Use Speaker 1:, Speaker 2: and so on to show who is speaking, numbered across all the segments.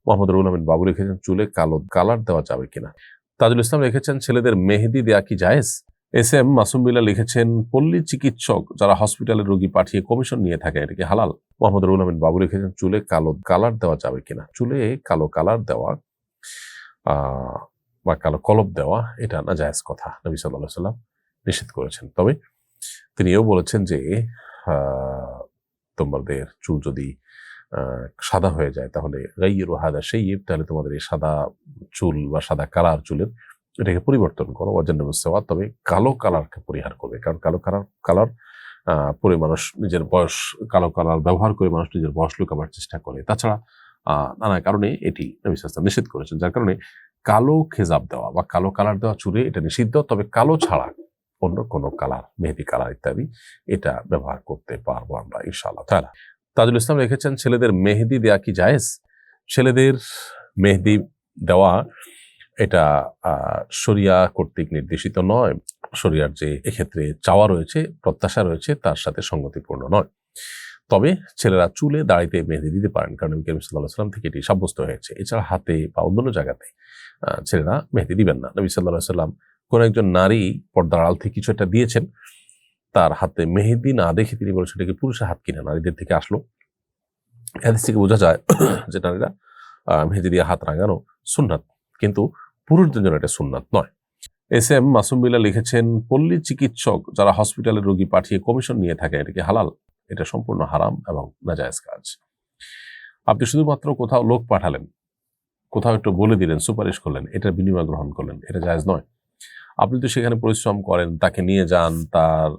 Speaker 1: মোহাম্মদ রুহুল আমিন বাবু লিখেছেন, চুলে কালো কালার দেওয়া যাবে কিনা। তাজুল ইসলাম লিখেছেন, ছেলেদের মেহেদি দেয়া কি জায়েজ? এস এম মাসুম বিল্লাহ লিখেছেন, পল্লী চিকিৎসক যারা হসপিটালে রোগী পাঠিয়ে কমিশন নিয়ে থাকে, এটা কি হালাল? মোহাম্মদ রুহুল আমিন বাবু লিখেছেন, চুলে কালো কালার দেওয়া যাবে কিনা। চুলে কালো কালার দেওয়া বা কালো কলব দেওয়া এটা না জায়েজ কথা, নবী সাল্লাল্লাহু আলাইহি ওয়াসাল্লাম নিষেধ করেছেন। তবে তিনি এও বলেছেন যে তোমাদের চুল যদি সাদা হয়ে যায় তাহলে গাইয়িরু হাদা শাইয়িব, তাহলে তোমাদের এই সাদা চুল বা সাদা কালার চুলের এটাকে পরিবর্তন করো ওয়াজান্নাবুস সাওয়াদ, তবে কালো কালারকে পরিহার করবে, কারণ কালো কালার পরে মানুষ নিজের বয়স, কালো কালার ব্যবহার করে মানুষ নিজের বয়স লুকাবার চেষ্টা করে। তাছাড়া নানা কারণে এটি নবী সাল্লাল্লাহু আলাইহি ওয়াসাল্লাম নিষেধ করেছেন, যার কারণে কালো খেজাব দেওয়া বা কালো কালার দেওয়া চুলে এটা নিষিদ্ধ। তবে কালো ছাড়া অন্য কোনো কালার, মেহেদি কালার ইত্যাদি এটা ব্যবহার করতে পারবো আমরা ইনশাআল্লাহ তাআলা। তাজুল ইসলাম লিখেছেন, ছেলেদের মেহেদি দেয়া কি জায়েজ? ছেলেদের মেহেদি দেওয়া এটা শরিয়া কর্তৃক নির্দেশিত নয়। শরিয়ার যে এক্ষেত্রে চাওয়া রয়েছে, প্রত্যাশা রয়েছে, তার সাথে সঙ্গতিপূর্ণ নয়। তবে ছেলেরা চুলে দাড়িতে মেহেদি দিতে পারেন, কারণ নবী করিম সাল্লাল্লাহু আলাইহি ওয়াসাল্লাম থেকে এটি সাব্যস্ত হয়েছে। এছাড়া হাতে বা অন্যান্য জায়গাতে ছেলেরা মেহেদি দিবেন না। নবী সাল্লাল্লাহু আলাইহি ওয়াসাল্লাম কোন একজন নারী পর্দার আড়াল থেকে কিছু একটা দিয়েছেন, তার হাতে মেহেদি না দেখে তিনি বলেছেন এটাকে পুরুষের হাত কিনা, নারীদের থেকে আসলো। হাদিস থেকে বোঝা যায় যে নারীরা মেহেদি দিয়ে হাত রাঙানো সুন্নাত, কিন্তু পুরুষদের জন্য এটা সুন্নাত নয়। এস এম মাসুম বিল্লাহ লিখেছেন, পল্লী চিকিৎসক যারা হসপিটালে রোগী পাঠিয়ে কমিশন নিয়ে থাকে, এটা কি হালাল? এটা সম্পূর্ণ হারাম এবং নাজায়েজ কাজ। আপনি শুধুমাত্র কোথাও লোক পাঠালেন, কোথাও একটু বলে দিলেন, সুপারিশ করলেন, এটার বিনিময় গ্রহণ করলেন, এটা জায়েজ নয়। আপনি তো সেখানে পরিশ্রম করেন, তাকে নিয়ে যান, তার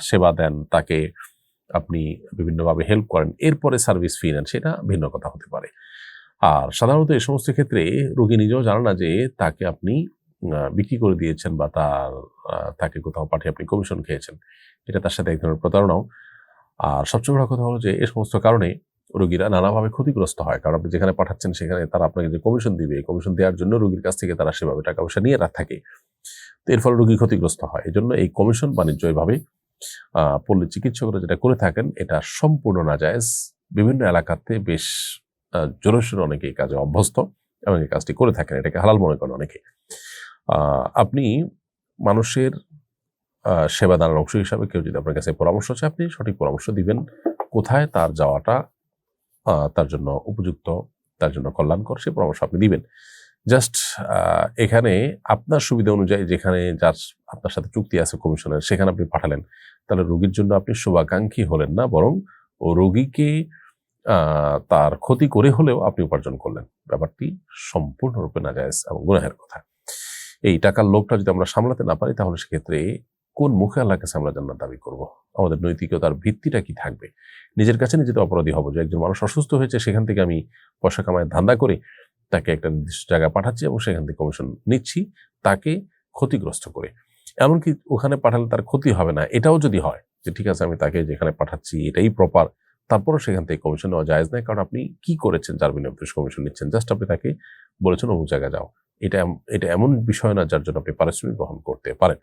Speaker 1: সেবা দেন, তাকে আপনি বিভিন্নভাবে হেল্প করেন, এরপরে সার্ভিস ফি নেন, সেটা ভিন্ন কথা হতে পারে। আর সাধারণত এই সমস্ত ক্ষেত্রে রোগী নিজেও জানে না যে তাকে আপনি বিক্রি করে দিয়েছেন বা তাকে কোথাও পাঠিয়ে আপনি কমিশন খেয়েছেন, এটা তার সাথে এক ধরনের প্রতারণাও। আর সবচেয়ে বড় কথা হলো যে এই সমস্ত কারণে রোগীরা নানাভাবে ক্ষতিগ্রস্ত হয়, কারণ আপনি যেখানে পাঠাচ্ছেন সেখানে তারা আপনাকে যে কমিশন দিবে, কমিশন দেওয়ার জন্য রোগীর কাছ থেকে তারা সেভাবে টাকা পয়সা নিয়ে থাকে, তো এর ফলে রোগী ক্ষতিগ্রস্ত হয়। এই জন্য এই কমিশন বাণিজ্য এভাবে পল্লী চিকিৎসকরা যেটা করে থাকেন এটা সম্পূর্ণ নাজায়েজ। বিভিন্ন এলাকাতে বেশ জোরে সোরে অনেকে এই কাজে অভ্যস্ত এবং এই কাজটি করে থাকেন, এটাকে হালাল মনে করেন অনেকে। আপনি মানুষের সেবা দানের অংশ হিসাবে কেউ যদি আপনার কাছে পরামর্শ চায়, আপনি সঠিক পরামর্শ দিবেন, কোথায় তার যাওয়াটা তার জন্য উপযুক্ত, তার জন্য কল্যাণকর, সে পরামর্শ আপনি দিবেন। জাস্ট এখানে আপনার সুবিধা অনুযায়ী যেখানে যার আপনার সাথে চুক্তি আছে কমিশনের, সেখানে আপনি পাঠালেন, তাহলে রোগীর জন্য আপনি শুভাকাঙ্ক্ষী হলেন না, বরং ও রোগীকে তার ক্ষতি করে হলেও আপনি উপার্জন করলেন। ব্যাপারটি সম্পূর্ণরূপে নাজায়েজ এবং গুনাহের কথা। এই টাকার লোভটা যদি আমরা সামলাতে না পারি, তাহলে সেক্ষেত্রে কোন মুখে আল্লাহর কাছে আমরা জান্নাত দাবি করব? আমাদের নৈতিকতার ভিত্তিটা কি থাকবে? নিজের কাছে নিজে অপরাধী হব যে একজন মানুষ অসুস্থ হয়েছে, সেখান থেকে আমি পয়সা কামায় ধান্দা করে তাকে একটা নির্দিষ্ট জায়গায় পাঠাচ্ছি এবং সেখান থেকে কমিশন নিচ্ছি, তাকে ক্ষতিগ্রস্ত করে। এমনকি ওখানে পাঠালে তার ক্ষতি হবে না, এটাও যদি হয় যে ঠিক আছে আমি তাকে যেখানে পাঠাচ্ছি এটাই প্রপার, তারপরও সেখান থেকে কমিশন নেওয়া জায়েজ নাই, কারণ আপনি কি করেছেন যার বিনিময়ে আপনি কমিশন নিচ্ছেন? জাস্ট আপনি তাকে বলেছেন অমুক জায়গায় যাও, এটা এমন বিষয় না যার জন্য আপনি পারিশ্রমিক গ্রহণ করতে পারেন।